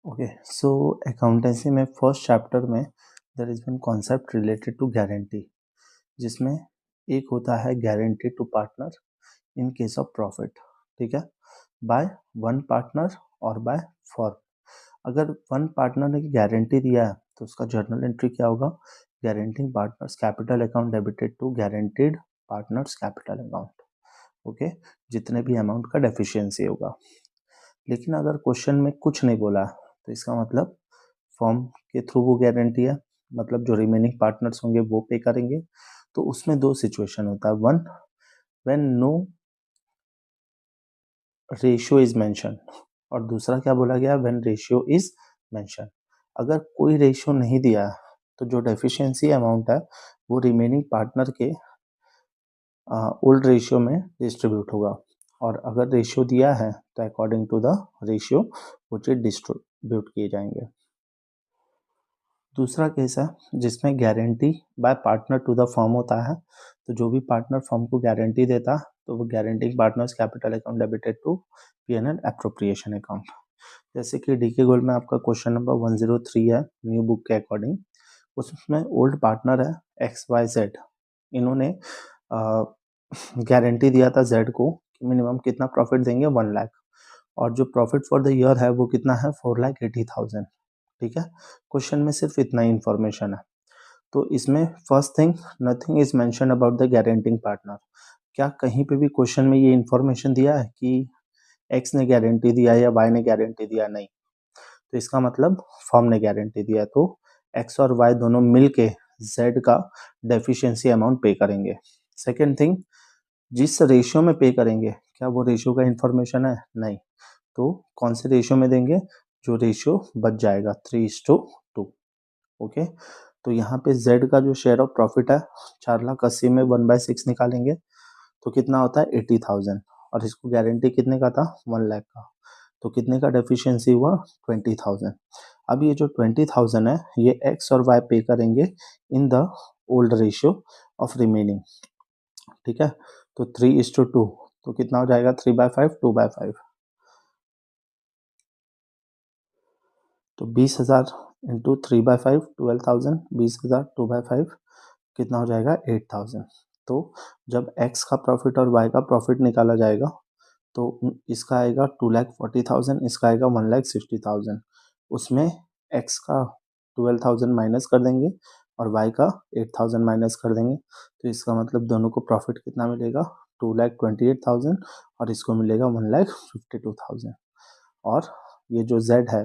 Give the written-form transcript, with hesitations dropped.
Okay, so accountancy में first chapter में there is one concept related to guarantee, जिसमें एक होता है guarantee to partner in case of profit. ठीक है, बाय वन पार्टनर और बाय फॉर्म। अगर वन पार्टनर ने गारंटी दिया है तो उसका जर्नल एंट्री क्या होगा? Guaranteeing partner's capital account debited to guaranteed partner's capital account. Okay, जितने भी अमाउंट का डेफिशिएंसी होगा। लेकिन अगर क्वेश्चन में कुछ नहीं बोला तो इसका मतलब फॉर्म के थ्रू वो गारंटी है, मतलब जो रिमेनिंग पार्टनर्स होंगे वो पे करेंगे। तो उसमें दो सिचुएशन होता है, one when no ratio is mention, और दूसरा क्या बोला गया, व्हेन रेशियो इज मेंशन। अगर कोई रेशियो नहीं दिया तो जो डेफिशिएंसी अमाउंट है वो रिमेनिंग पार्टनर के ओल्ड रेशियो में डिस्ट्रीब्यूट होगा, और अगर रेशियो दिया है तो अकॉर्डिंग टू द रेशियो वो चीज डिस्ट्रीब्यूट किए जाएंगे। दूसरा केस है जिसमें guarantee by partner to the firm होता है। तो जो भी पार्टनर फर्म को गारंटी देता तो वो guaranteeing partner's capital account debited to PNL appropriation account. जैसे कि डीके गोल्ड में आपका क्वेश्चन नंबर 103 है न्यू बुक के अकॉर्डिंग। उसमें ओल्ड पार्टनर है XYZ, इन्होंने गारंटी दिया था जेड को कि मिनिमम कितना प्रॉफिट देंगे, 1 लाख, और जो प्रॉफिट फॉर द ईयर है वो कितना है, 4,80,000। ठीक है, क्वेश्चन में सिर्फ इतना ही इंफॉर्मेशन है। तो इसमें first thing, nothing is mention about the guaranteeing partner. क्या कहीं पे भी क्वेश्चन में ये इंफॉर्मेशन दिया है कि एक्स ने गारंटी दिया या वाई ने गारंटी दिया? नहीं। तो इसका मतलब फर्म ने गारंटी दिया, तो एक्स और वाई दोनों मिलके जेड का डेफिशिएंसी अमाउंट पे करेंगे। सेकेंड थिंग, जिस रेशियो में पे करेंगे क्या वो रेशियो का इंफॉर्मेशन है? नहीं। तो कौन से रेशियो में देंगे? जो रेशियो बच जाएगा 3:2। ओके, तो यहाँ पे Z का जो शेयर ऑफ प्रॉफिट है 4,80,000 में 1/6 निकालेंगे तो कितना होता है, 80,000, और इसको गारंटी कितने का था, 1 लाख का। तो कितने का डेफिशिएंसी हुआ, 20,000। अब ये जो 20,000 है ये X और Y पे करेंगे in the old ratio of remaining. ठीक है, तो 3:2, तो कितना हो जाएगा, 3/5, 2/5। तो 20,000 इंटू 3/5, 12,000, 20,000 2/5 कितना हो जाएगा, 8,000। तो जब x का प्रॉफिट और y का प्रॉफिट निकाला जाएगा तो इसका आएगा 2,40,000, इसका आएगा 1,60,000। उसमें x का 12,000 माइनस कर देंगे और y का 8,000 माइनस कर देंगे, तो इसका मतलब दोनों को प्रॉफिट कितना मिलेगा, 2,28,000, और इसको मिलेगा 1,52,000। और ये जो z है